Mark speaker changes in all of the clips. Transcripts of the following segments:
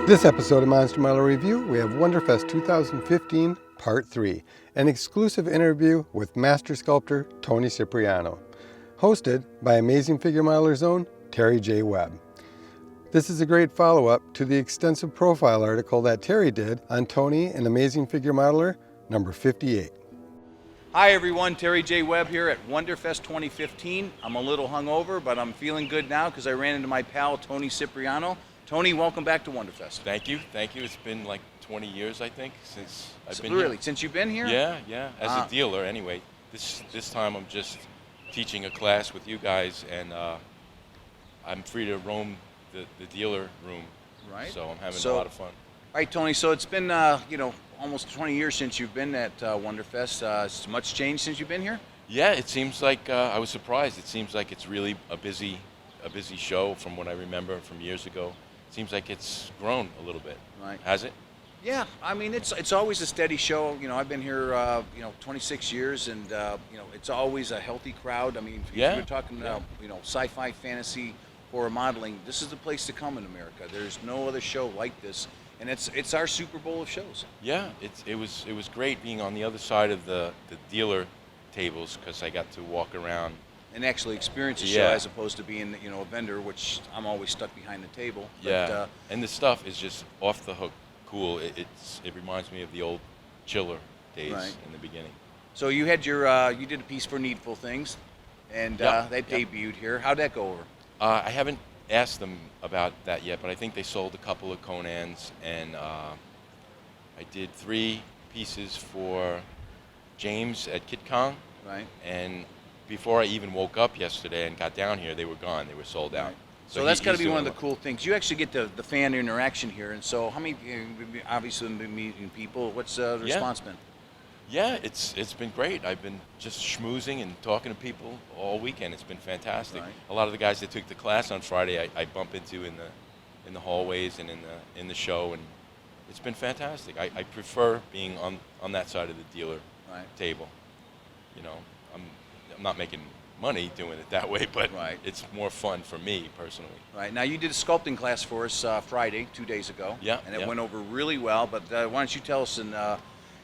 Speaker 1: This episode of Monster Model Review, we have Wonderfest 2015 Part 3, an exclusive interview with Master Sculptor Tony Cipriano, hosted by Amazing Figure Modeler's own Terry J. Webb. This is a great follow-up to the extensive profile article that Terry did on Tony and Amazing Figure Modeler number 58.
Speaker 2: Hi everyone, Terry J. Webb here at Wonderfest 2015. I'm a little hungover, but I'm feeling good now because I ran into my pal Tony Cipriano. Tony, welcome back to Wonderfest.
Speaker 3: Thank you. It's been like 20 years, I think, since I've been
Speaker 2: here.
Speaker 3: Really?
Speaker 2: Since you've been here?
Speaker 3: Yeah. As a dealer, anyway. This time I'm just teaching a class with you guys, and I'm free to roam the dealer room.
Speaker 2: Right.
Speaker 3: So I'm having a lot of fun.
Speaker 2: All right, Tony. So it's been almost 20 years since you've been at Wonderfest. Has much changed since you've been here?
Speaker 3: Yeah, it seems like I was surprised. It seems like it's really a busy show from what I remember from years ago. Seems like it's grown a little bit.
Speaker 2: Right.
Speaker 3: Has it?
Speaker 2: Yeah, I mean it's always a steady show. I've been here 26 years, and it's always a healthy crowd. I mean, if you're talking about sci-fi, fantasy, horror modeling, this is the place to come in America. There's no other show like this, and it's our Super Bowl of shows. Yeah,
Speaker 3: it was great being on the other side of the dealer tables because I got to walk around
Speaker 2: and actually experience a show as opposed to being a vendor, which I'm always stuck behind the table.
Speaker 3: But, and the stuff is just off the hook cool. It reminds me of the old chiller days in the beginning.
Speaker 2: So you had you did a piece for Needful Things, and that debuted here. How'd that go over?
Speaker 3: I haven't asked them about that yet, but I think they sold a couple of Conans, and I did 3 pieces for James at Kit Kong.
Speaker 2: Right.
Speaker 3: And before I even woke up yesterday and got down here, they were gone. They were sold out.
Speaker 2: Right. So that's got to be one of the cool things. You actually get the fan interaction here, and so how many? Obviously, been meeting people. What's the response been?
Speaker 3: Yeah, it's been great. I've been just schmoozing and talking to people all weekend. It's been fantastic. Right. A lot of the guys that took the class on Friday, I bump into in the hallways and in the show, and it's been fantastic. I prefer being on that side of the dealer table. I'm not making money doing it that way, but it's more fun for me personally. Right.
Speaker 2: Now you did a sculpting class for us Friday, 2 days ago.
Speaker 3: Yeah.
Speaker 2: And it went over really well, but why don't you tell us and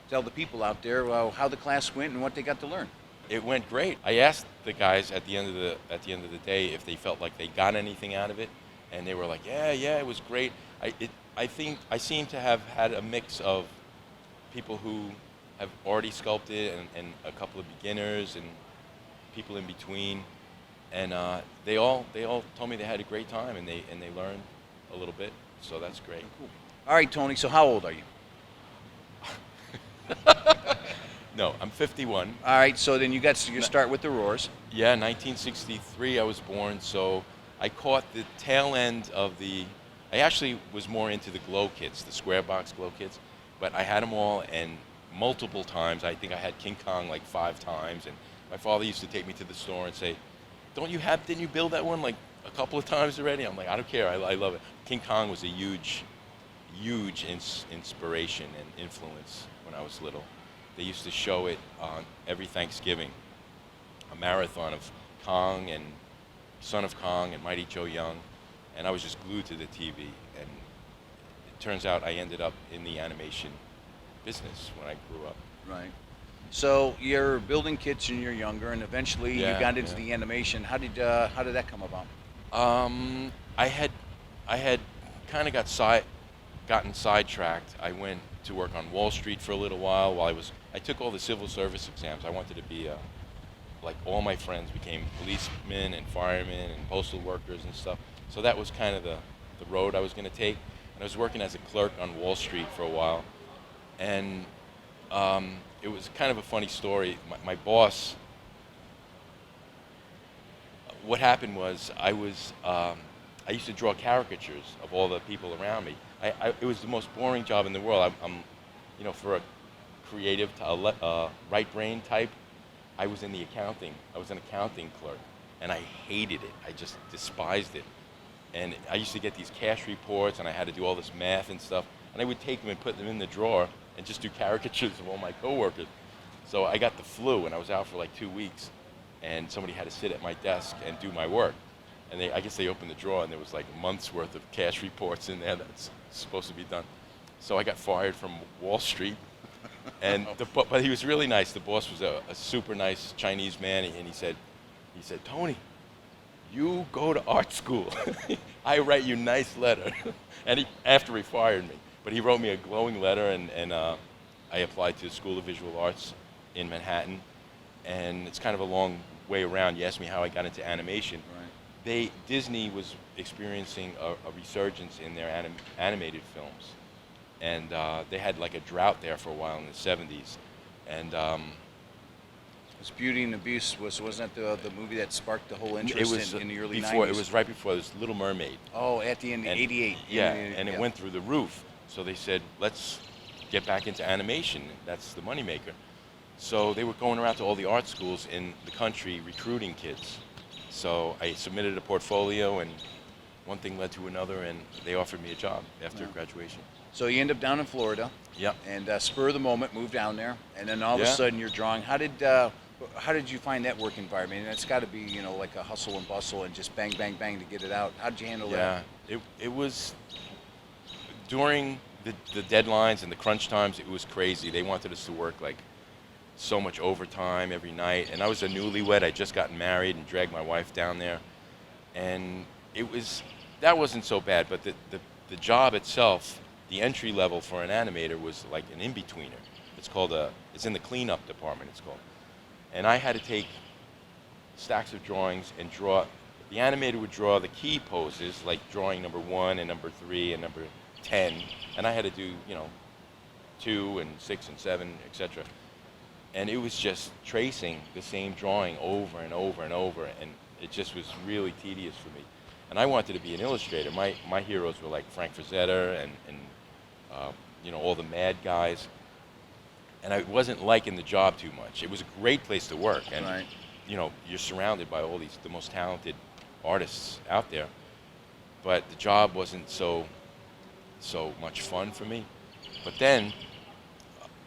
Speaker 2: tell the people out there how the class went and what they got to learn.
Speaker 3: It went great. I asked the guys at the end of the day if they felt like they got anything out of it, and they were like, yeah, it was great. I think I seem to have had a mix of people who have already sculpted and a couple of beginners and people in between, and they all told me they had a great time and they learned a little bit, so that's great.
Speaker 2: Cool. All right, Tony. So how old are you?
Speaker 3: No, I'm 51.
Speaker 2: All right. So then you start with the Roars.
Speaker 3: Yeah, 1963 I was born, so I caught the tail end of the. I actually was more into the glow kits, the square box glow kits, but I had them all and multiple times. I think I had King Kong like 5 times, and my father used to take me to the store and say, didn't you build that one like a couple of times already? I'm like, I don't care, I love it. King Kong was a huge inspiration and influence when I was little. They used to show it on every Thanksgiving, a marathon of Kong and Son of Kong and Mighty Joe Young, and I was just glued to the TV, and it turns out I ended up in the animation business when I grew up. Right.
Speaker 2: So you're building kits when you're younger, and eventually you got into the animation. How did that come about?
Speaker 3: I had kind of gotten sidetracked. I went to work on Wall Street for a little while I took all the civil service exams. I wanted to be like all my friends became policemen and firemen and postal workers and stuff. So that was kind of the road I was going to take. And I was working as a clerk on Wall Street for a while, and it was kind of a funny story. My boss, what happened was I used to draw caricatures of all the people around me. It was the most boring job in the world. I'm for a creative, right brain type, I was in accounting. I was an accounting clerk, and I hated it. I just despised it. And I used to get these cash reports, and I had to do all this math and stuff. And I would take them and put them in the drawer and just do caricatures of all my coworkers. So I got the flu, and I was out for like 2 weeks, and somebody had to sit at my desk and do my work. And I guess they opened the drawer, and there was like a month's worth of cash reports in there. supposed to be done. So I got fired from Wall Street, and but he was really nice. The boss was a super nice Chinese man, and he said, Tony, you go to art school. I write you nice letter. And after he fired me, but he wrote me a glowing letter, and I applied to the School of Visual Arts in Manhattan, and it's kind of a long way around. You asked me how I got into animation. Right. Disney was experiencing a resurgence in their animated films, and they had like a drought there for a while in the 70s, and
Speaker 2: was Beauty and the Beast, wasn't that the movie that sparked the whole interest in the early
Speaker 3: before,
Speaker 2: 90s?
Speaker 3: It was right before. It was Little Mermaid.
Speaker 2: Oh, at the end, 88.
Speaker 3: Yeah, and it went through the roof. So they said, let's get back into animation. That's the moneymaker. So they were going around to all the art schools in the country recruiting kids. So I submitted a portfolio, and one thing led to another, and they offered me a job after graduation.
Speaker 2: So you end up down in Florida.
Speaker 3: Yep.
Speaker 2: And spur of the moment, moved down there, and then all of a sudden you're drawing. How did you find that work environment? And it's got to be, you know, like a hustle and bustle and just bang, bang, bang to get it out. How did you handle that?
Speaker 3: Yeah, it was during the deadlines and the crunch times. It was crazy. They wanted us to work like so much overtime every night, and I was a newlywed. I just gotten married and dragged my wife down there, and that wasn't so bad. But the job itself, the entry level for an animator, was like an in-betweener. It's in the cleanup department, it's called. And I had to take stacks of drawings and draw. The animator would draw the key poses, like drawing number 1 and number 3 and number 10, and I had to do, 2 and 6 and 7, etc. And it was just tracing the same drawing over and over and over, and it just was really tedious for me. And I wanted to be an illustrator. My heroes were like Frank Frazetta and all the Mad guys. And I wasn't liking the job too much. It was a great place to work, and
Speaker 2: right.
Speaker 3: You're surrounded by all the most talented artists out there. But the job wasn't so much fun for me. But then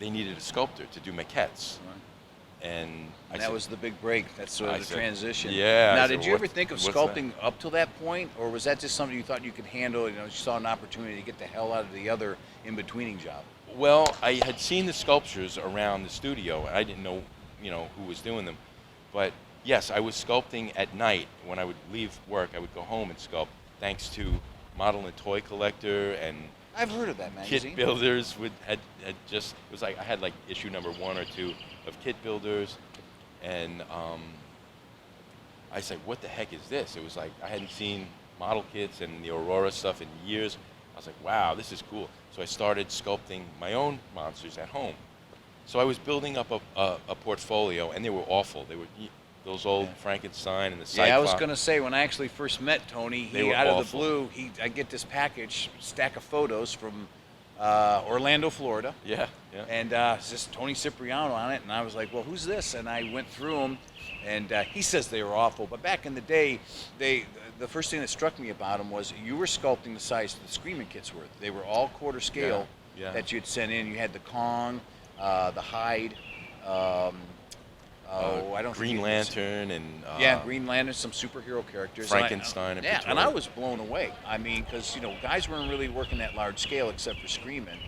Speaker 3: they needed a sculptor to do maquettes,
Speaker 2: right.
Speaker 3: and
Speaker 2: that was the big break. That's sort of the transition.
Speaker 3: Yeah.
Speaker 2: Now, did you ever think of sculpting up to that point, or was that just something you thought you could handle? You saw an opportunity to get the hell out of the other in-betweening job.
Speaker 3: Well, I had seen the sculptures around the studio, and I didn't know, who was doing them. But yes, I was sculpting at night. When I would leave work, I would go home and sculpt, thanks to Model and Toy Collector and
Speaker 2: I've heard of that magazine.
Speaker 3: Kit Builders had just, it was like I had like issue number 1 or 2 of Kit Builders, and I said, what the heck is this? It was like I hadn't seen model kits and the Aurora stuff in years. I was like, wow, this is cool. So I started sculpting my own monsters at home. So I was building up a portfolio, and they were awful. They were those old Frankenstein and the Cyclops.
Speaker 2: Yeah, I was going to say, when I actually first met Tony, out of the blue, I get this package, stack of photos from Orlando, Florida.
Speaker 3: Yeah.
Speaker 2: And it's just Tony Cipriano on it, and I was like, well, who's this? And I went through them, and he says they were awful. But back in the day, the first thing that struck me about them was you were sculpting the size the Screaming kits were. They were all quarter scale that you'd sent in. You had the Kong, the Hyde,
Speaker 3: Green Lantern and
Speaker 2: Green Lantern, some superhero characters.
Speaker 3: Frankenstein
Speaker 2: and I was blown away. I mean, because guys weren't really working that large scale except for Screaming.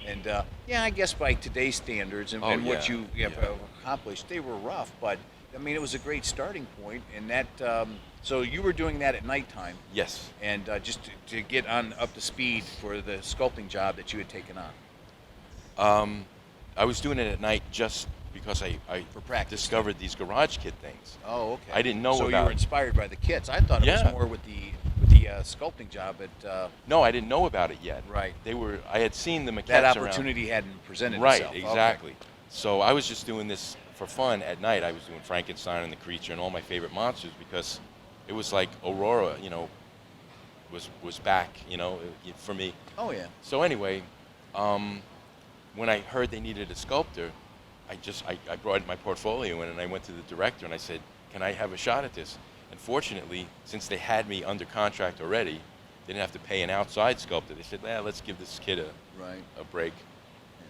Speaker 2: And I guess by today's standards and what you have accomplished, they were rough. But I mean, it was a great starting point. And that so you were doing that at nighttime.
Speaker 3: Yes.
Speaker 2: And just to get up to speed for the sculpting job that you had taken on.
Speaker 3: I was doing it at night just because I discovered these garage kit things.
Speaker 2: Oh, okay.
Speaker 3: I didn't know
Speaker 2: so
Speaker 3: about.
Speaker 2: So you were inspired by the kits. I thought it was more with the sculpting job at.
Speaker 3: No, I didn't know about it yet.
Speaker 2: Right.
Speaker 3: I had seen the maquettes
Speaker 2: that opportunity hadn't presented
Speaker 3: itself.
Speaker 2: Right,
Speaker 3: exactly.
Speaker 2: Okay.
Speaker 3: So I was just doing this for fun at night. I was doing Frankenstein and the Creature and all my favorite monsters because it was like Aurora, was back, for me.
Speaker 2: Oh yeah.
Speaker 3: So anyway, when I heard they needed a sculptor, I brought my portfolio in and I went to the director and I said, can I have a shot at this? And fortunately, since they had me under contract already, they didn't have to pay an outside sculptor. They said, let's give this kid a break.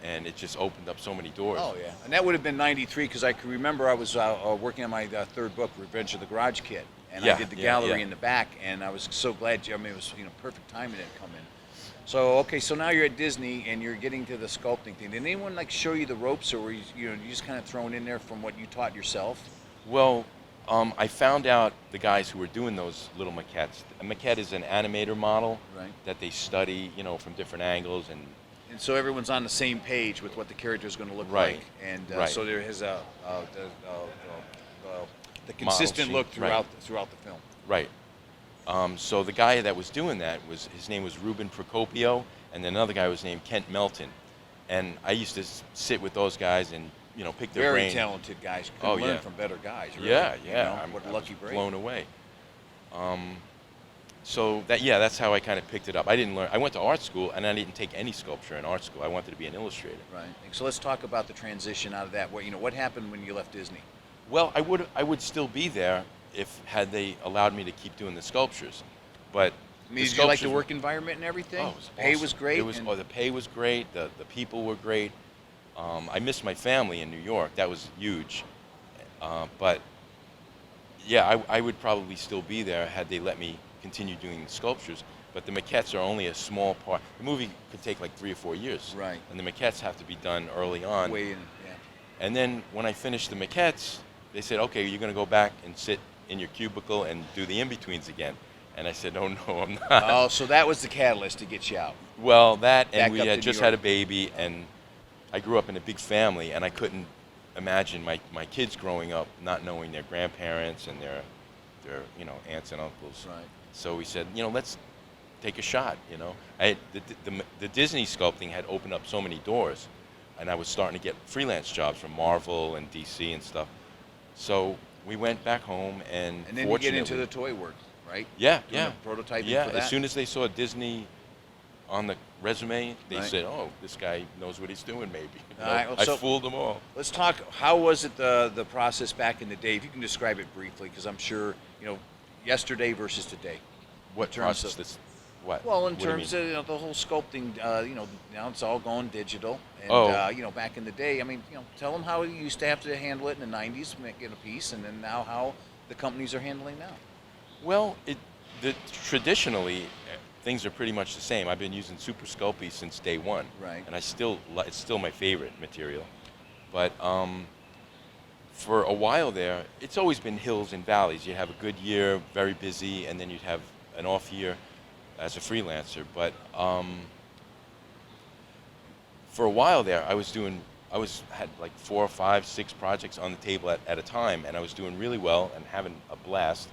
Speaker 3: And it just opened up so many doors.
Speaker 2: Oh yeah, and that would have been '93 because I can remember I was working on my third book, Revenge of the Garage Kid, and I did the gallery in the back, and I was so glad. I mean, it was perfect timing to come in. So okay, so now you're at Disney and you're getting to the sculpting thing. Did anyone like show you the ropes, or were you just kind of thrown in there from what you taught yourself?
Speaker 3: Well, I found out the guys who were doing those little maquettes. A maquette is an animator model
Speaker 2: Right.
Speaker 3: that they study, from different angles, and
Speaker 2: And so everyone's on the same page with what the character is going to look
Speaker 3: Right.
Speaker 2: like, and
Speaker 3: Right.
Speaker 2: so there is the consistent
Speaker 3: sheet,
Speaker 2: look
Speaker 3: right.
Speaker 2: throughout the film.
Speaker 3: right. So the guy that was doing that his name was Ruben Procopio, and then another guy was named Kent Melton, and I used to sit with those guys and pick their
Speaker 2: Very
Speaker 3: brain.
Speaker 2: talented guys. Could
Speaker 3: Oh,
Speaker 2: learn
Speaker 3: yeah.
Speaker 2: from better guys. Really.
Speaker 3: Yeah,
Speaker 2: You
Speaker 3: yeah.
Speaker 2: know? What a lucky
Speaker 3: was
Speaker 2: break.
Speaker 3: blown away. So that's how I kind of picked it up. I didn't learn. I went to art school, and I didn't take any sculpture in art school. I wanted to be an illustrator.
Speaker 2: Right. So let's talk about the transition out of that. What happened when you left Disney?
Speaker 3: Well, I would still be there had they allowed me to keep doing the sculptures, but
Speaker 2: I mean, did you like the work environment and everything?
Speaker 3: Oh, it was
Speaker 2: Pay
Speaker 3: awesome.
Speaker 2: was great.
Speaker 3: The pay was great. The people were great. I missed my family in New York. That was huge. But yeah, I would probably still be there had they let me continue doing sculptures. But the maquettes are only a small part. The movie could take like 3 or 4 years.
Speaker 2: Right.
Speaker 3: And the maquettes have to be done early on.
Speaker 2: Way in, yeah.
Speaker 3: And then when I finished the maquettes, they said, okay, you're going to go back and sit in your cubicle and do the in-betweens again. And I said, oh, no, I'm not.
Speaker 2: Oh, so that was the catalyst to get you out.
Speaker 3: Well, that,
Speaker 2: Back
Speaker 3: and we
Speaker 2: up
Speaker 3: had
Speaker 2: to
Speaker 3: just
Speaker 2: New
Speaker 3: had a
Speaker 2: York.
Speaker 3: baby, and I grew up in a big family, and I couldn't imagine my kids growing up not knowing their grandparents and their aunts and uncles.
Speaker 2: Right.
Speaker 3: So we said, let's take a shot. The Disney sculpting had opened up so many doors, and I was starting to get freelance jobs from Marvel and DC and stuff. So we went back home, and
Speaker 2: And then you get into the toy work, right?
Speaker 3: yeah,
Speaker 2: Doing
Speaker 3: yeah,
Speaker 2: the prototyping
Speaker 3: yeah.
Speaker 2: for that?
Speaker 3: As soon as they saw Disney on the resume, they
Speaker 2: Right.
Speaker 3: said, "Oh, this guy knows what he's doing." Maybe
Speaker 2: All right, well,
Speaker 3: I
Speaker 2: so-
Speaker 3: fooled them all.
Speaker 2: Let's talk. How was it the process back in the day? If you can describe it briefly, because I'm sure yesterday versus today.
Speaker 3: What
Speaker 2: terms
Speaker 3: process?
Speaker 2: of-
Speaker 3: This? What?
Speaker 2: Well, in
Speaker 3: What do you
Speaker 2: terms
Speaker 3: mean?
Speaker 2: of the whole sculpting, now it's all going digital. And,
Speaker 3: Oh.
Speaker 2: back in the day, I mean, tell them how you used to have to handle it in the 90s, get a piece, and then now how the companies are handling now.
Speaker 3: Well, traditionally things are pretty much the same. I've been using Super Sculpey since day one,
Speaker 2: Right.
Speaker 3: and it's still my favorite material. But for a while there, it's always been hills and valleys. You have a good year, very busy, and then you'd have an off year as a freelancer. But for a while there, had like 4 or 5, 6 projects on the table at a time, and I was doing really well and having a blast.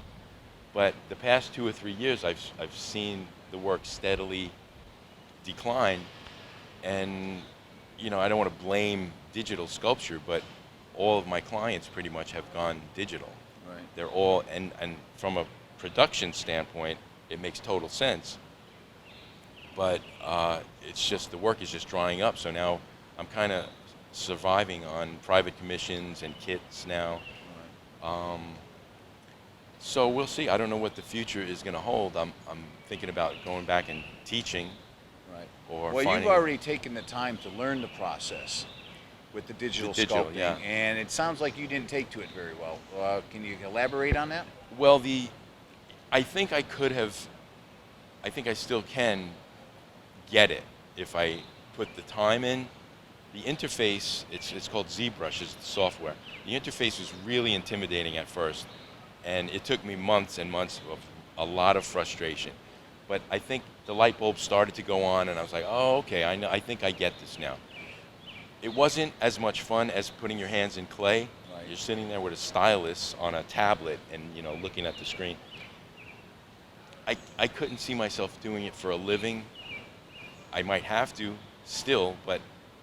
Speaker 3: But the past 2 or 3 years, I've seen the work steadily decline, and I don't want to blame digital sculpture, but all of my clients pretty much have gone digital.
Speaker 2: Right.
Speaker 3: They're all, and from a production standpoint, it makes total sense. But it's just the work is just drying up. So now I'm kind of surviving on private commissions and kits now. So we'll see. I don't know what the future is going to hold. I'm thinking about going back and teaching.
Speaker 2: Right.
Speaker 3: Or
Speaker 2: Well,
Speaker 3: finding
Speaker 2: you've already taken the time to learn the process with the digital sculpting,
Speaker 3: yeah.
Speaker 2: and it sounds like you didn't take to it very well. Can you elaborate on that?
Speaker 3: Well, I think I could have. I think I still can get it if I put the time in. The interface, it's called ZBrush, is the software. The interface was really intimidating at first, and it took me months and months of a lot of frustration. But I think the light bulb started to go on, and I was like, oh, okay, I think I get this now. It wasn't as much fun as putting your hands in clay.
Speaker 2: Right.
Speaker 3: You're sitting there with a stylus on a tablet and looking at the screen. I couldn't see myself doing it for a living. I might have to still, but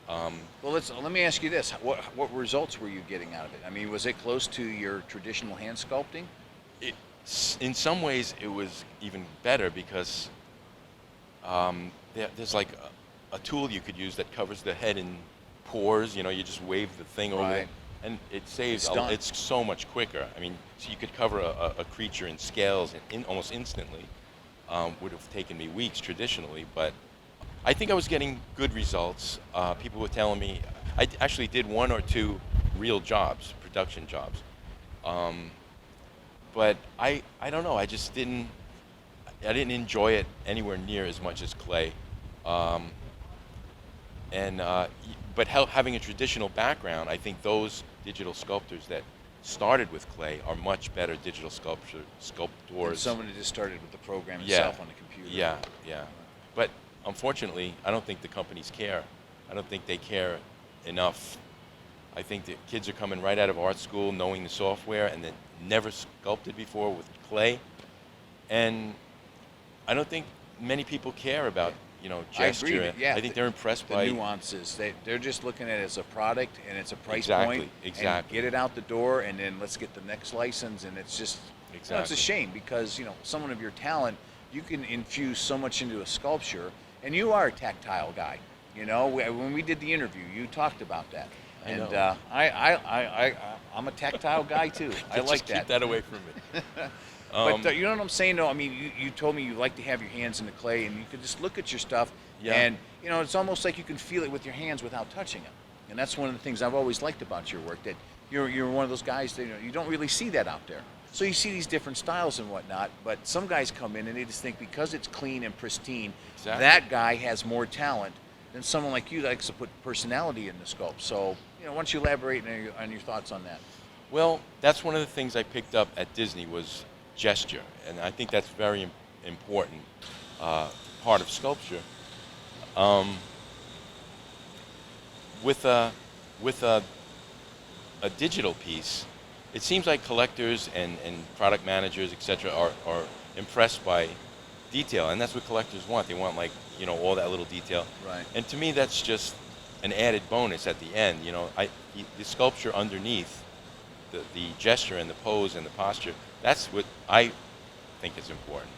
Speaker 2: Well, let me ask you this: what results were you getting out of it? I mean, was it close to your traditional hand sculpting?
Speaker 3: in some ways it was even better because there's like a tool you could use that covers the head in pores. You just wave the thing over
Speaker 2: Right.
Speaker 3: it, and it saves.
Speaker 2: It's done.
Speaker 3: It's so much quicker. I mean, so you could cover a creature in scales almost instantly. Would have taken me weeks traditionally, but I think I was getting good results. People were telling me I actually did 1 or 2 real jobs, production jobs. But I don't know. I just didn't enjoy it anywhere near as much as clay. Um, but having a traditional background, I think those digital sculptors that started with clay are much better digital sculptors.
Speaker 2: And someone that just started with the program
Speaker 3: Yeah,
Speaker 2: itself on the computer.
Speaker 3: yeah, yeah. But unfortunately, I don't think the companies care. I don't think they care enough. I think the kids are coming right out of art school knowing the software and then never sculpted before with clay. And I don't think many people care about, gesture.
Speaker 2: I agree. Yeah,
Speaker 3: I think they're impressed by
Speaker 2: the nuances. They're just looking at it as a product and it's a price point.
Speaker 3: Exactly.
Speaker 2: And get it out the door, and then let's get the next license. And it's just, it's a shame because someone of your talent, you can infuse so much into a sculpture, and you are a tactile guy. When we did the interview, you talked about that. And I'm a tactile guy too. I like
Speaker 3: just
Speaker 2: that.
Speaker 3: Keep that away from me.
Speaker 2: But you know what I'm saying, though? I mean, you told me you like to have your hands in the clay, and you could just look at your stuff, and it's almost like you can feel it with your hands without touching it. And that's one of the things I've always liked about your work, that you're one of those guys that you don't really see that out there. So you see these different styles and whatnot, but some guys come in and they just think because it's clean and pristine, that guy has more talent than someone like you that likes to put personality in the sculpt. So, why don't you elaborate on your thoughts on that?
Speaker 3: Well, that's one of the things I picked up at Disney was gesture, and I think that's very important part of sculpture. With a digital piece, it seems like collectors and product managers, etc., are impressed by detail, and that's what collectors want. They want all that little detail.
Speaker 2: Right.
Speaker 3: And to me, that's just an added bonus at the end. The sculpture underneath, the gesture and the pose and the posture, that's what I think is important.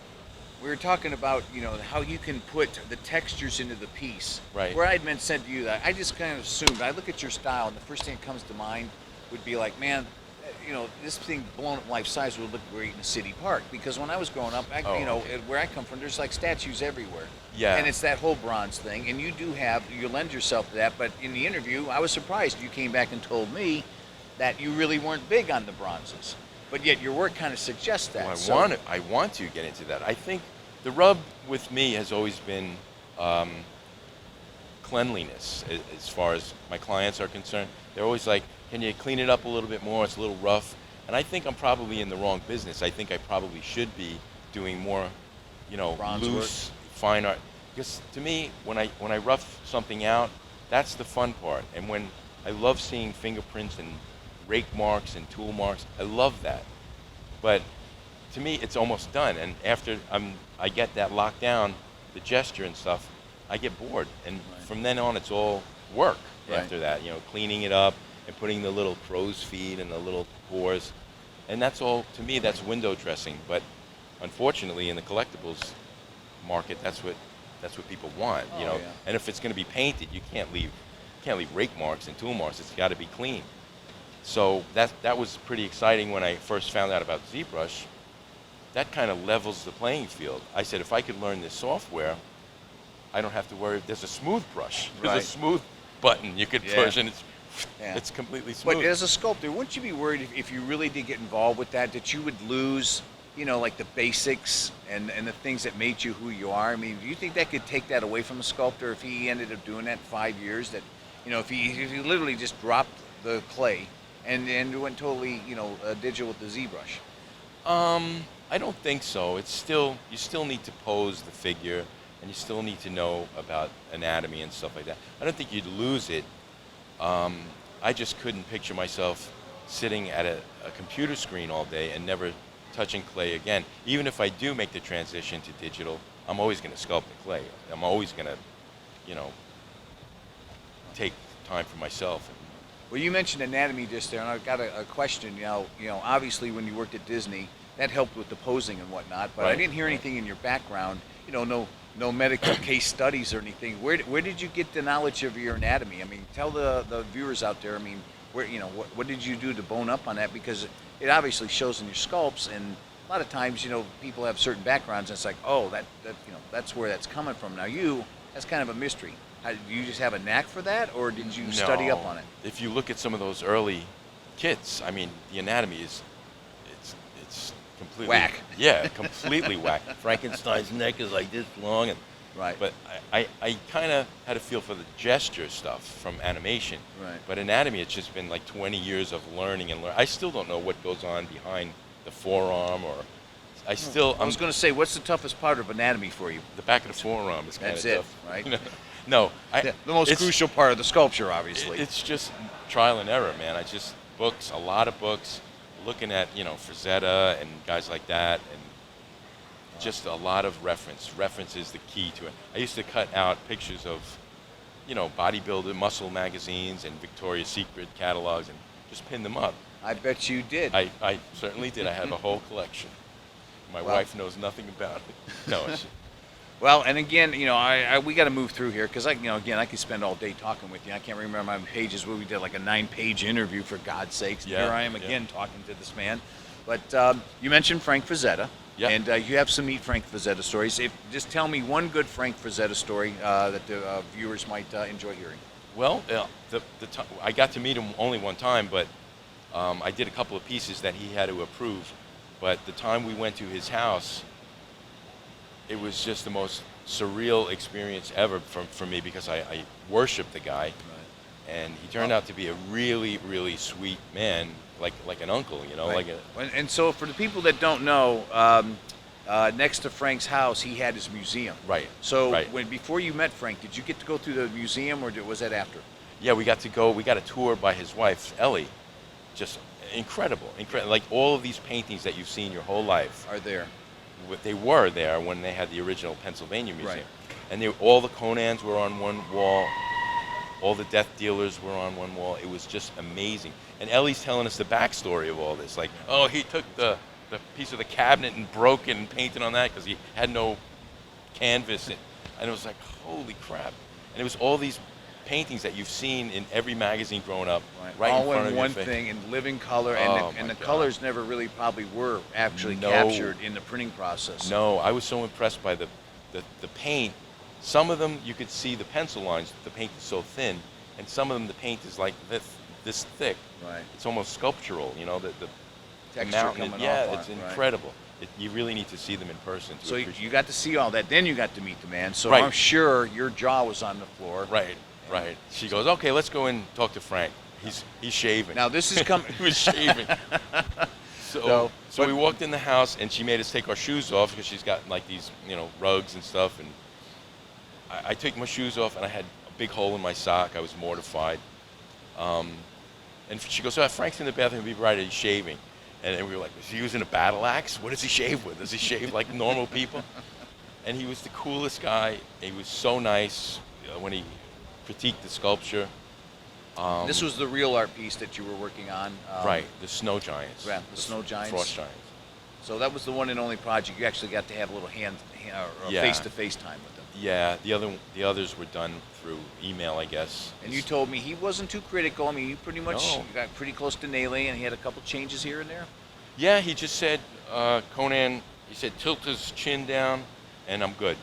Speaker 2: We were talking about, how you can put the textures into the piece.
Speaker 3: Right.
Speaker 2: Where I had said to you that I just kind of assumed, I look at your style, and the first thing that comes to mind would be like, man, this thing blown up life size would look great in a city park. Because when I was growing up, where I come from, there's like statues everywhere.
Speaker 3: Yeah.
Speaker 2: And it's that whole bronze thing, and you lend yourself to that. But in the interview, I was surprised. You came back and told me that you really weren't big on the bronzes, but yet your work kind of suggests that.
Speaker 3: Well, I want to get into that. I think the rub with me has always been cleanliness. As far as my clients are concerned, they're always like, "Can you clean it up a little bit more? It's a little rough." And I think I'm probably in the wrong business. I think I probably should be doing more,
Speaker 2: Bronze
Speaker 3: loose, fine art. Because to me, when I rough something out, that's the fun part. And when I love seeing fingerprints and rake marks and tool marks, I love that. But to me, it's almost done. And after I get that locked down, the gesture and stuff, I get bored. And from then on, it's all work after that. Cleaning it up and putting the little crow's feet and the little pores. And that's all, to me, that's window dressing. But unfortunately, in the collectibles market, that's what people want. And if it's going to be painted, you can't leave rake marks and tool marks. It's got to be clean. So that was pretty exciting when I first found out about ZBrush. That kind of levels the playing field. I said, if I could learn this software, I don't have to worry. There's a smooth brush. There's a smooth button you could push, and it's completely smooth.
Speaker 2: But as a sculptor, wouldn't you be worried if you really did get involved with that you would lose, like the basics and the things that made you who you are? I mean, do you think that could take that away from a sculptor if he ended up doing that 5 years? That, if he literally just dropped the clay and went totally, digital with the ZBrush?
Speaker 3: I don't think so. You still need to pose the figure, and you still need to know about anatomy and stuff like that. I don't think you'd lose it. I just couldn't picture myself sitting at a computer screen all day and never touching clay again. Even if I do make the transition to digital, I'm always going to sculpt the clay. I'm always going to, take time for myself.
Speaker 2: Well, you mentioned anatomy just there, and I've got a question. Obviously when you worked at Disney, that helped with the posing and whatnot, but I didn't hear anything in your background, no medical case studies or anything. Where did you get the knowledge of your anatomy? I mean, tell the viewers out there, what did you do to bone up on that? Because it obviously shows in your sculpts, and a lot of times, people have certain backgrounds, and it's like, oh, that's where that's coming from. Now that's kind of a mystery. Do you just have a knack for that, or did you study up on it?
Speaker 3: If you look at some of those early kits, I mean, the anatomy is completely
Speaker 2: whack.
Speaker 3: Yeah, completely whack. Frankenstein's neck is like this long, and
Speaker 2: Right.
Speaker 3: But I kind of had a feel for the gesture stuff from animation.
Speaker 2: Right.
Speaker 3: But anatomy, it's just been like 20 years of learning and learning. I still don't know what goes on behind the forearm, or I was
Speaker 2: going to say, what's the toughest part of anatomy for you?
Speaker 3: the back of the forearm is kind of
Speaker 2: That's
Speaker 3: tough.
Speaker 2: it, right?
Speaker 3: You know? No,
Speaker 2: The most crucial part of the sculpture, obviously.
Speaker 3: It's just trial and error, man. Books, a lot of books, looking at, Frazetta and guys like that, and just a lot of reference. Reference is the key to it. I used to cut out pictures of, bodybuilder, muscle magazines and Victoria's Secret catalogs and just pin them up.
Speaker 2: I bet you did.
Speaker 3: I certainly did. I have a whole collection. My wife knows nothing about it. No.
Speaker 2: Well, and again, we got to move through here because again, I could spend all day talking with you. I can't remember my pages where we did like a 9-page interview, for God's sakes. And here I am again talking to this man. But you mentioned Frank Frazetta, and you have some neat Frank Frazetta stories. Just tell me one good Frank Frazetta story that the viewers might enjoy hearing.
Speaker 3: Well, I got to meet him only one time, but I did a couple of pieces that he had to approve. But the time we went to his house, it was just the most surreal experience ever for me, because I worshiped the guy, and he turned out to be a really, really sweet man, like an uncle,
Speaker 2: Right. And so for the people that don't know, next to Frank's house, he had his museum.
Speaker 3: Right.
Speaker 2: So before you met Frank, did you get to go through the museum, or was that after?
Speaker 3: Yeah, we got to go. We got a tour by his wife, Ellie. Just incredible. Like all of these paintings that you've seen your whole life
Speaker 2: Are there?
Speaker 3: They were there when they had the original Pennsylvania Museum.
Speaker 2: Right.
Speaker 3: And all the Conans were on one wall. All the death dealers were on one wall. It was just amazing. And Ellie's telling us the backstory of all this. Like, oh, he took the piece of the cabinet and broke it and painted on that because he had no canvas. And it was like, holy crap. And it was all these paintings that you've seen in every magazine growing up, right
Speaker 2: all
Speaker 3: in front
Speaker 2: in
Speaker 3: of
Speaker 2: one
Speaker 3: your face.
Speaker 2: thing, in living color, and the colors never really probably were actually
Speaker 3: No.
Speaker 2: captured in the printing process.
Speaker 3: No, I was so impressed by the paint. Some of them you could see the pencil lines. The paint is so thin, and some of them the paint is like this thick.
Speaker 2: Right.
Speaker 3: It's almost sculptural. The
Speaker 2: Texture
Speaker 3: mountain.
Speaker 2: coming
Speaker 3: Yeah,
Speaker 2: off on
Speaker 3: it's
Speaker 2: it, right.
Speaker 3: incredible. You really need to see them in person.
Speaker 2: So you got to see all that. Then you got to meet the man. So
Speaker 3: Right.
Speaker 2: I'm sure your jaw was on the floor.
Speaker 3: Right. Right. She goes, okay, let's go and talk to Frank. He's shaving.
Speaker 2: Now this is coming.
Speaker 3: He was shaving. So we walked in the house, and she made us take our shoes off because she's got like these, rugs and stuff. And I took my shoes off, and I had a big hole in my sock. I was mortified. And she goes, oh, Frank's in the bathroom. He'll be right. He's shaving. And we were like, is he using a battle axe? What does he shave with? Does he shave like normal people? And he was the coolest guy. He was so nice when he critiqued the sculpture.
Speaker 2: This was the real art piece that you were working on.
Speaker 3: Right, the snow giants.
Speaker 2: Yeah, the snow giants.
Speaker 3: Frost giants.
Speaker 2: So that was the one and only project you actually got to have a little face-to-face time with them.
Speaker 3: Yeah, the others were done through email, I guess.
Speaker 2: And you told me he wasn't too critical. I mean, you pretty much
Speaker 3: No.
Speaker 2: got pretty close to nailing, and he had a couple changes here and there.
Speaker 3: Yeah, he just said, Conan, he said, tilt his chin down, and I'm good.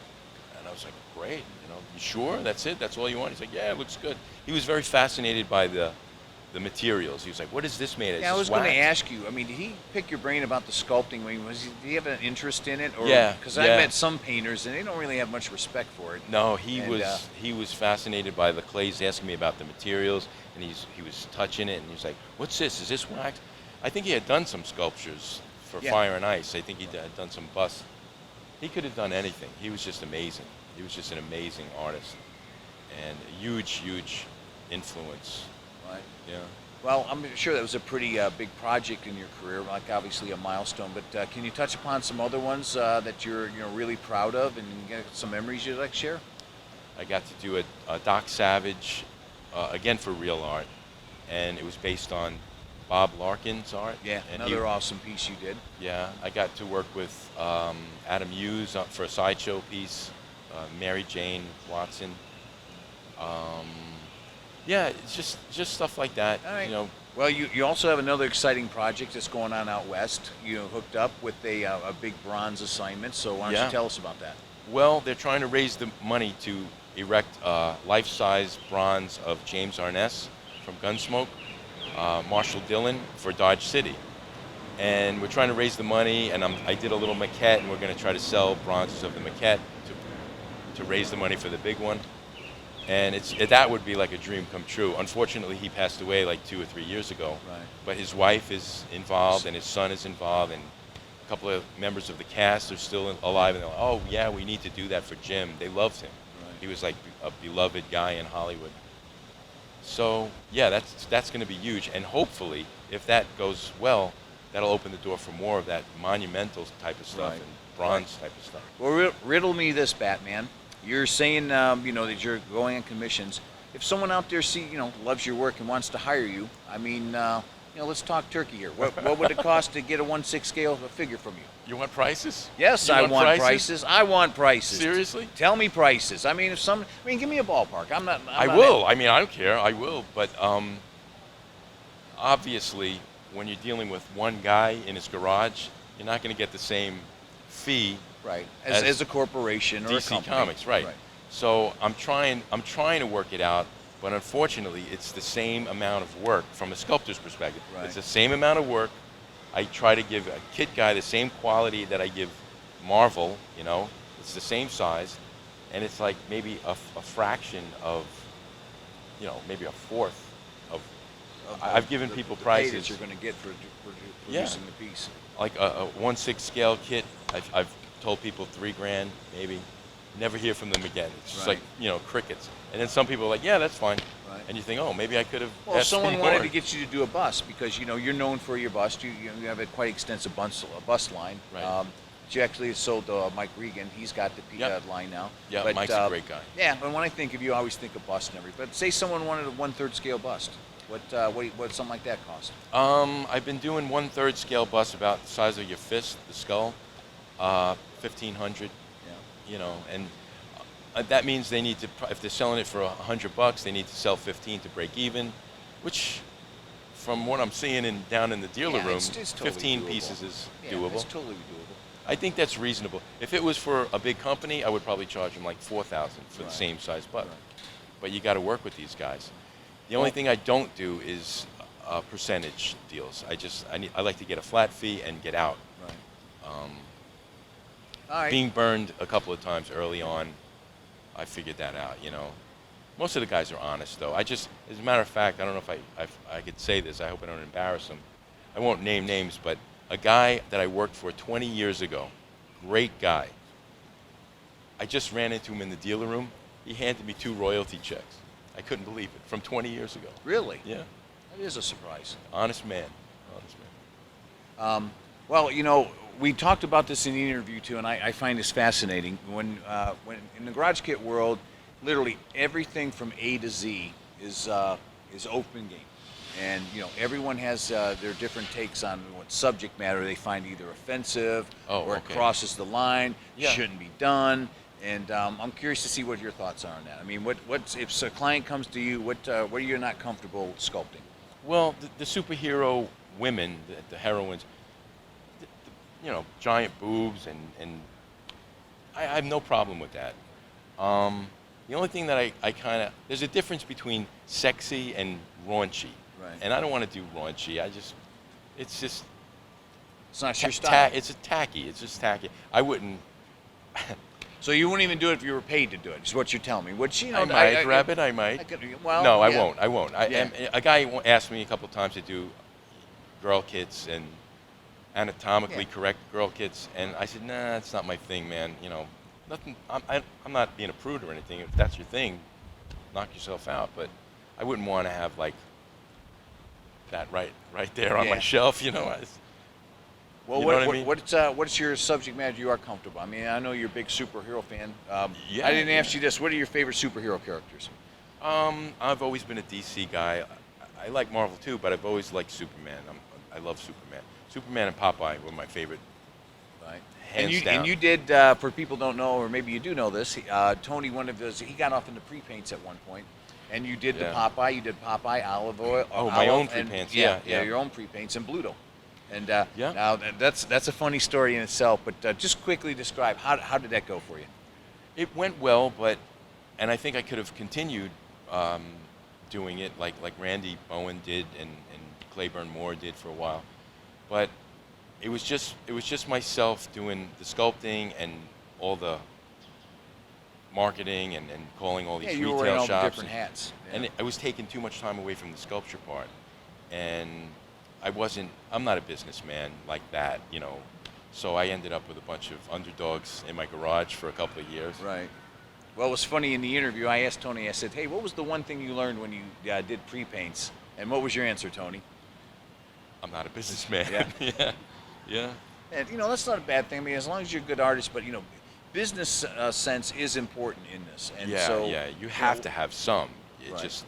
Speaker 3: And I was like, great, you sure? That's it? That's all you want? He's like, yeah, it looks good. He was very fascinated by the materials. He was like, what is this made of?
Speaker 2: Yeah, I was going to
Speaker 3: wax?
Speaker 2: ask you. I mean, did he pick your brain about the sculpting? I mean, did he have an interest in it? Or,
Speaker 3: Yeah,
Speaker 2: because I
Speaker 3: yeah.
Speaker 2: met some painters, and they don't really have much respect for it.
Speaker 3: No, he
Speaker 2: And,
Speaker 3: was fascinated by the clays, asking me about the materials, and he was touching it, and he was like, what's this? Is this wax? I think he had done some sculptures for Fire and Ice. I think he had done some busts. He could have done anything. He was just amazing. He was just an amazing artist, and a huge, huge influence.
Speaker 2: Right.
Speaker 3: Yeah.
Speaker 2: Well, I'm sure that was a pretty big project in your career, like obviously a milestone. But can you touch upon some other ones that you're really proud of, and get some memories you'd like to share?
Speaker 3: I got to do a Doc Savage, again for real art, and it was based on Bob Larkin's art.
Speaker 2: Yeah,
Speaker 3: and
Speaker 2: another awesome piece you did.
Speaker 3: Yeah, I got to work with Adam Hughes for a sideshow piece, Mary Jane Watson. Yeah, it's just stuff like that.
Speaker 2: All right. Well, you also have another exciting project that's going on out west. Hooked up with a big bronze assignment. So why don't you tell us about that?
Speaker 3: Well, they're trying to raise the money to erect a life-size bronze of James Arness from Gunsmoke, Marshall Dillon for Dodge City. And we're trying to raise the money, and I did a little maquette, and we're going to try to sell bronzes of the maquette to raise the money for the big one. And that would be like a dream come true. Unfortunately, he passed away like 2 or 3 years ago.
Speaker 2: Right.
Speaker 3: But his wife is involved, and his son is involved, and a couple of members of the cast are still alive. And they're like, oh yeah, we need to do that for Jim. They loved him. Right. He was like a beloved guy in Hollywood. So yeah, that's going to be huge. And hopefully, if that goes well, that'll open the door for more of that monumental type of stuff, right, and bronze type of stuff.
Speaker 2: Well, riddle me this, Batman. You're saying, that you're going on commissions. If someone out there loves your work and wants to hire you, I mean, let's talk turkey here. What would it cost to get a 1/6 scale figure from you?
Speaker 3: You want prices?
Speaker 2: Yes, I want prices. I want prices.
Speaker 3: Seriously?
Speaker 2: Tell me prices. I mean, give me a ballpark.
Speaker 3: I will. I mean, I don't care. I will. But obviously, when you're dealing with one guy in his garage, you're not going to get the same fee.
Speaker 2: Right, as a corporation or
Speaker 3: DC
Speaker 2: a company.
Speaker 3: Comics, right. So I'm trying to work it out, but unfortunately, it's the same amount of work from a sculptor's perspective.
Speaker 2: Right.
Speaker 3: It's the same amount of work. I try to give a kit guy the same quality that I give Marvel. It's the same size, and it's like maybe a fraction of, maybe a fourth of. I've given people prices
Speaker 2: that you're going to get for producing the piece.
Speaker 3: Like a 1/6 scale kit, I've told people $3,000 maybe. Never hear from them again. It's just like crickets. And then some people are like, yeah, that's fine. Right. And you think, oh, maybe I could have.
Speaker 2: Well, if someone wanted to get you to do a bust because you're known for your bust. You have a quite extensive bust line.
Speaker 3: Right.
Speaker 2: You actually sold Mike Regan. He's got the line now.
Speaker 3: Yeah,
Speaker 2: but,
Speaker 3: Mike's a great guy.
Speaker 2: Yeah, but when I think of you, I always think of bust and everything. But say someone wanted a 1/3 scale bust. What something like that cost?
Speaker 3: I've been doing 1/3 scale busts about the size of your fist, the skull, 1,500. Yeah. And that means they need to, if they're selling it for $100, they need to sell 15 to break even, which, from what I'm seeing down in the dealer room,
Speaker 2: it's totally
Speaker 3: 15
Speaker 2: doable.
Speaker 3: Pieces is
Speaker 2: Yeah,
Speaker 3: doable.
Speaker 2: it's totally doable.
Speaker 3: I think that's reasonable. If it was for a big company, I would probably charge them like $4,000 for the same size bust. Right. But you got to work with these guys. The only thing I don't do is percentage deals. I like to get a flat fee and get out.
Speaker 2: Right. All right.
Speaker 3: Being burned a couple of times early on, I figured that out. Most of the guys are honest, though. As a matter of fact, I don't know if I could say this. I hope I don't embarrass them. I won't name names, but a guy that I worked for 20 years ago, great guy. I just ran into him in the dealer room. He handed me 2 royalty checks. I couldn't believe it. From 20 years ago.
Speaker 2: Really?
Speaker 3: Yeah.
Speaker 2: That is a surprise.
Speaker 3: Honest man.
Speaker 2: Well, we talked about this in the interview too, and I find this fascinating. When in the garage kit world, literally everything from A to Z is open game, and everyone has their different takes on what subject matter they find either offensive or it crosses the line, shouldn't be done. And I'm curious to see what your thoughts are on that. I mean, what's if a client comes to you, what are you not comfortable sculpting?
Speaker 3: Well, the superhero women, the heroines, giant boobs, and I have no problem with that. The only thing that I kind of, there's a difference between sexy and raunchy.
Speaker 2: Right.
Speaker 3: And I don't want to do raunchy. It's just.
Speaker 2: It's not your style.
Speaker 3: It's tacky. It's just tacky. I wouldn't.
Speaker 2: So you wouldn't even do it if you were paid to do it, is what you're telling me. Which,
Speaker 3: I might, Rabbit, I might. No, I won't. I won't. A guy asked me a couple of times to do girl kits and anatomically correct girl kits, and I said, nah, it's not my thing, man. Nothing. I'm not being a prude or anything. If that's your thing, knock yourself out. But I wouldn't want to have like that right there on my shelf,
Speaker 2: Well,
Speaker 3: you know what I mean?
Speaker 2: What's your subject matter you are comfortable? I mean, I know you're a big superhero fan. I didn't ask you this. What are your favorite superhero characters?
Speaker 3: I've always been a DC guy. I like Marvel too, but I've always liked Superman. I love Superman. Superman and Popeye were my favorite.
Speaker 2: Right.
Speaker 3: Hands down.
Speaker 2: And you did, for people who don't know, or maybe you do know this, Tony, he got off into pre-paints at one point. And you did the Popeye. You did Popeye, olive oil.
Speaker 3: My own pre-paints. Yeah,
Speaker 2: your own pre-paints and Bluto. And now that's a funny story in itself. But just quickly describe how did that go for you?
Speaker 3: It went well, and I think I could have continued doing it like Randy Bowen did and Claiborne Moore did for a while. But it was just myself doing the sculpting and all the marketing and calling all these
Speaker 2: Yeah, you
Speaker 3: retail
Speaker 2: were wearing all the
Speaker 3: shops.
Speaker 2: different hats. Yeah.
Speaker 3: And I was taking too much time away from the sculpture part. And I'm not a businessman like that, you know. So I ended up with a bunch of underdogs in my garage for a couple of years.
Speaker 2: Right. Well, it was funny in the interview. I asked Tony, I said, hey, what was the one thing you learned when you did pre-paints? And what was your answer, Tony?
Speaker 3: I'm not a businessman.
Speaker 2: Yeah.
Speaker 3: Yeah. Yeah.
Speaker 2: And, you know, that's not a bad thing. I mean, as long as you're a good artist, but, you know, business sense is important in this. And
Speaker 3: Yeah,
Speaker 2: so,
Speaker 3: yeah. You have to have some.
Speaker 2: Right.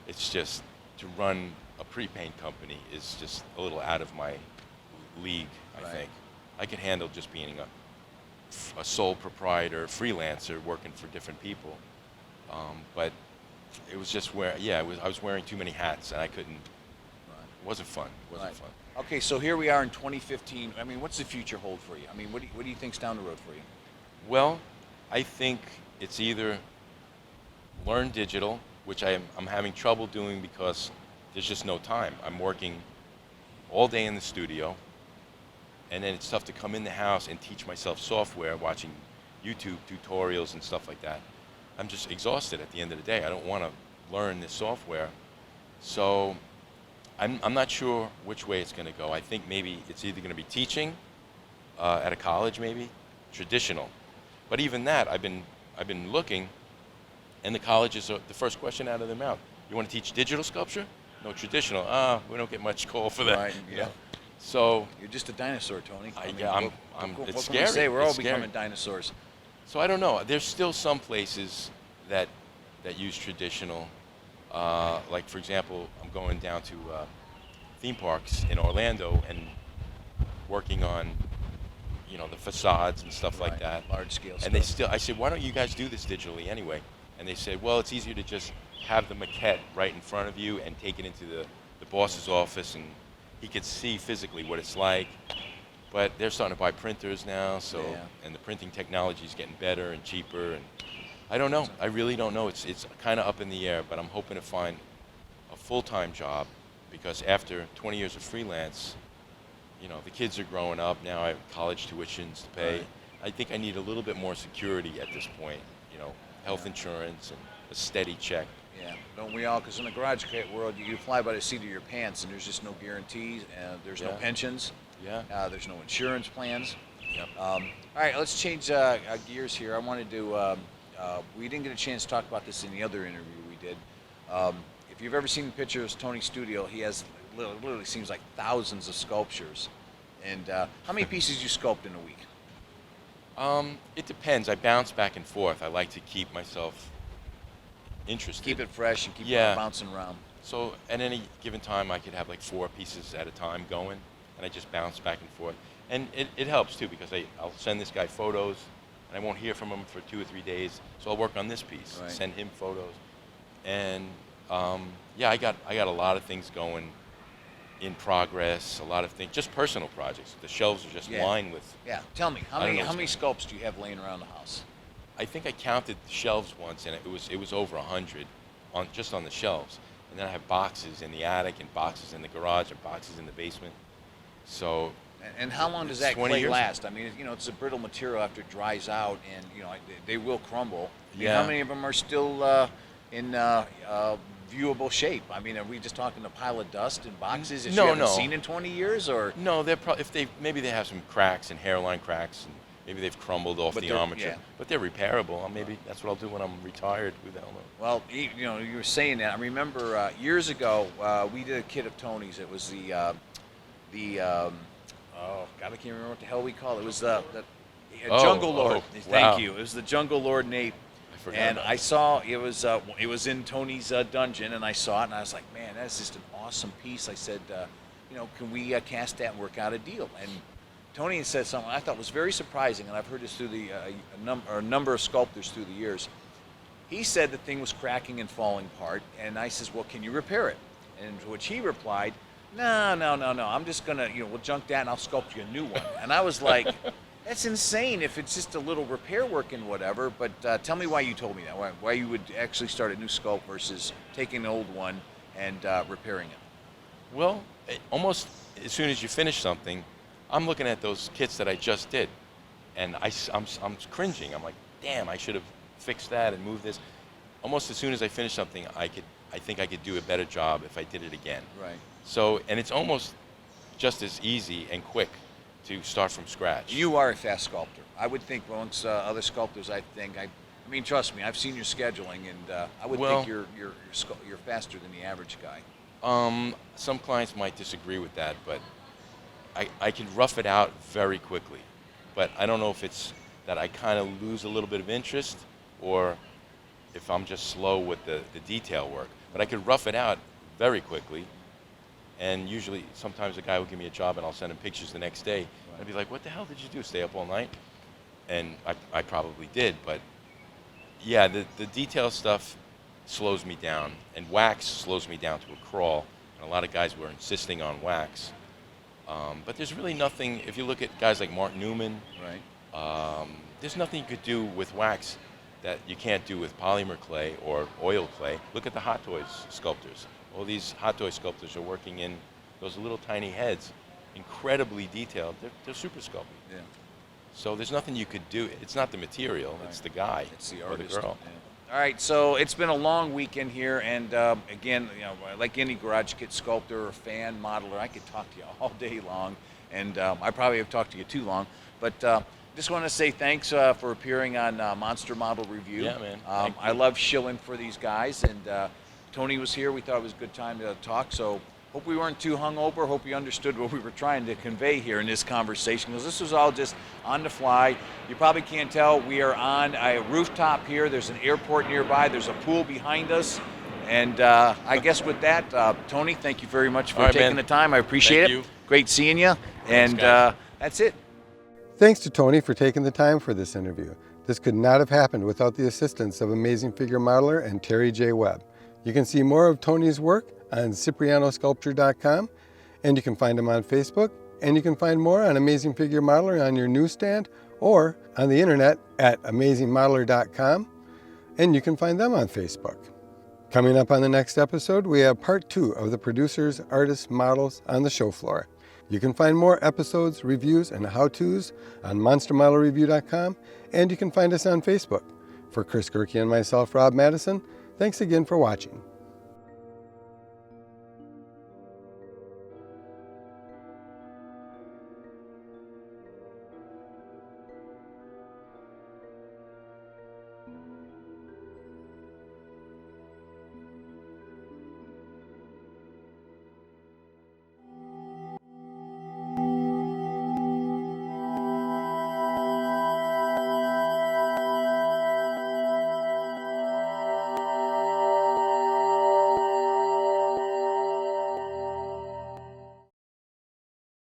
Speaker 3: It's just to run a pre-paint company is just a little out of my league, I
Speaker 2: Right.
Speaker 3: think. I could handle just being a sole proprietor, freelancer, working for different people. But it was just I was wearing too many hats, and I couldn't. It wasn't fun. It wasn't
Speaker 2: Right.
Speaker 3: fun.
Speaker 2: Okay, so here we are in 2015. I mean, what's the future hold for you? I mean, what do you think's down the road for you?
Speaker 3: Well, I think it's either learn digital, which I'm having trouble doing because there's just no time. I'm working all day in the studio, and then it's tough to come in the house and teach myself software, watching YouTube tutorials and stuff like that. I'm just exhausted at the end of the day. I don't want to learn this software. So I'm not sure which way it's going to go. I think maybe it's either going to be teaching at a college, maybe traditional. But even that, I've been looking, and the colleges are the first question out of their mouth. You want to teach digital sculpture? No, traditional. We don't get much call for that.
Speaker 2: Right.
Speaker 3: you
Speaker 2: Yeah.
Speaker 3: know? So
Speaker 2: You're just a dinosaur, Tony.
Speaker 3: I'm
Speaker 2: what
Speaker 3: it's
Speaker 2: can we
Speaker 3: scary.
Speaker 2: say? We're
Speaker 3: It's
Speaker 2: all
Speaker 3: scary.
Speaker 2: becoming dinosaurs.
Speaker 3: So I don't know. There's still some places that use traditional. Like for example, I'm going down to theme parks in Orlando and working on, you know, the facades and stuff like
Speaker 2: Right.
Speaker 3: that.
Speaker 2: Large scale
Speaker 3: And
Speaker 2: stuff.
Speaker 3: I said, why don't you guys do this digitally anyway? And they said, well, it's easier to just have the maquette right in front of you and take it into the boss's office, and he could see physically what it's like. But they're starting to buy printers now, so
Speaker 2: Yeah.
Speaker 3: and the printing technology is getting better and cheaper, and I don't know. I really don't know. It's kind of up in the air, but I'm hoping to find a full-time job, because after 20 years of freelance, you know, the kids are growing up now. I have college tuitions to pay.
Speaker 2: Right.
Speaker 3: I think I need a little bit more security at this point. You know, health insurance and a steady check.
Speaker 2: Yeah, don't we all? Because in the garage world, you fly by the seat of your pants, and there's just no guarantees, and there's no
Speaker 3: Yeah.
Speaker 2: pensions.
Speaker 3: Yeah.
Speaker 2: There's no insurance plans.
Speaker 3: Yep.
Speaker 2: All right, let's change gears here. I wanted to. We didn't get a chance to talk about this in the other interview we did. If you've ever seen the pictures of Tony's studio, he has literally seems like thousands of sculptures. And how many pieces you sculpt in a week?
Speaker 3: It depends. I bounce back and forth. I like to keep myself interested.
Speaker 2: Keep it fresh and keep
Speaker 3: Yeah.
Speaker 2: it bouncing around.
Speaker 3: So at any given time, I could have like 4 pieces at a time going, and I just bounce back and forth. And it helps too, because I'll send this guy photos, and I won't hear from him for 2 or 3 days. So I'll work on this piece,
Speaker 2: Right.
Speaker 3: send him photos, and yeah, I got a lot of things going in progress. A lot of things, just personal projects. The shelves are just
Speaker 2: Yeah.
Speaker 3: lined with.
Speaker 2: Yeah. Tell me,
Speaker 3: I don't know
Speaker 2: how many
Speaker 3: what's
Speaker 2: sculpts do you have laying around the house?
Speaker 3: I think I counted the shelves once, and it was over 100 on just on the shelves. And then I have boxes in the attic, and boxes in the garage, and boxes in the basement. So
Speaker 2: And how long does
Speaker 3: It's
Speaker 2: that
Speaker 3: 20
Speaker 2: clay
Speaker 3: years.
Speaker 2: last? I mean, you know, it's a brittle material after it dries out, and you know, they will crumble. I mean,
Speaker 3: Yeah.
Speaker 2: how many of them are still in viewable shape? I mean, are we just talking a pile of dust in boxes that you
Speaker 3: No,
Speaker 2: haven't
Speaker 3: no.
Speaker 2: seen in 20 years, or?
Speaker 3: no, they're maybe they have some cracks and hairline cracks, and maybe they've crumbled off
Speaker 2: But
Speaker 3: the
Speaker 2: they're-
Speaker 3: armature.
Speaker 2: yeah.
Speaker 3: But they're repairable. Maybe that's what I'll do when I'm retired. Who the hell knows?
Speaker 2: Well, you know, you were saying that. I remember years ago we did a kit of Tony's. It was oh God, I can't remember what the hell we called it. It was the Jungle Lord.
Speaker 3: wow.
Speaker 2: Thank you. It was the Jungle Lord Nape.
Speaker 3: I forgot.
Speaker 2: And
Speaker 3: about
Speaker 2: I
Speaker 3: that.
Speaker 2: saw it was in Tony's dungeon, and I saw it, and I was like, man, that's just an awesome piece. I said, you know, can we cast that and work out a deal? And Tony said something I thought was very surprising, and I've heard this through a number of sculptors through the years. He said the thing was cracking and falling apart, and I says, well, can you repair it? And to which he replied, no, I'm just gonna, you know, we'll junk that and I'll sculpt you a new one. And I was like, that's insane if it's just a little repair work and whatever, but tell me why you told me that, why you would actually start a new sculpt versus taking an old one and repairing it.
Speaker 3: Well, almost as soon as you finish something, I'm looking at those kits that I just did, and I'm cringing. I'm like, damn, I should have fix that and move this. Almost as soon as I finish something, I think I could do a better job if I did it again.
Speaker 2: Right.
Speaker 3: So, and it's almost just as easy and quick to start from scratch.
Speaker 2: You are a fast sculptor. I would think once other sculptors, I mean, trust me, I've seen your scheduling, and I would think you're faster than the average guy.
Speaker 3: Some clients might disagree with that, but I can rough it out very quickly. But I don't know if it's that I kind of lose a little bit of interest, or if I'm just slow with the detail work. But I could rough it out very quickly, and usually sometimes a guy will give me a job and I'll send him pictures the next day. Right. I'd be like, what the hell did you do, stay up all night? And I probably did, but yeah, the detail stuff slows me down, and wax slows me down to a crawl, and a lot of guys were insisting on wax. But there's really nothing, if you look at guys like Mark Newman,
Speaker 2: right.
Speaker 3: There's nothing you could do with wax that you can't do with polymer clay or oil clay. Look at the Hot Toys sculptors. All these Hot Toy sculptors are working in those little tiny heads, incredibly detailed. They're super sculpted.
Speaker 2: Yeah.
Speaker 3: So there's nothing you could do. It's not the material, right. It's the guy,
Speaker 2: it's the
Speaker 3: or
Speaker 2: artist,
Speaker 3: the girl.
Speaker 2: Yeah. All right, so it's been a long weekend here, and again, like any garage kit sculptor or fan modeler, I could talk to you all day long, and I probably have talked to you too long, but just want to say thanks for appearing on Monster Model Review.
Speaker 3: Yeah, man.
Speaker 2: I love shilling for these guys, and Tony was here. We thought it was a good time to talk, so hope we weren't too hungover. Hope you understood what we were trying to convey here in this conversation, because this was all just on the fly. You probably can't tell, we are on a rooftop here. There's an airport nearby. There's a pool behind us. And I guess with that, Tony, thank you very much for taking the time. I appreciate it. Great seeing you. And that's it.
Speaker 1: Thanks to Tony for taking the time for this interview. This could not have happened without the assistance of amazing figure modeler and Terry J. Webb. You can see more of Tony's work on CiprianoSculpture.com, and you can find him on Facebook, and you can find more on Amazing Figure Modeler on your newsstand or on the internet at AmazingModeler.com, and you can find them on Facebook. Coming up on the next episode, we have part 2 of the producers, artists, models on the show floor. You can find more episodes, reviews, and how-tos on MonsterModelReview.com, and you can find us on Facebook. For Chris Gierke and myself, Rob Mattison, thanks again for watching.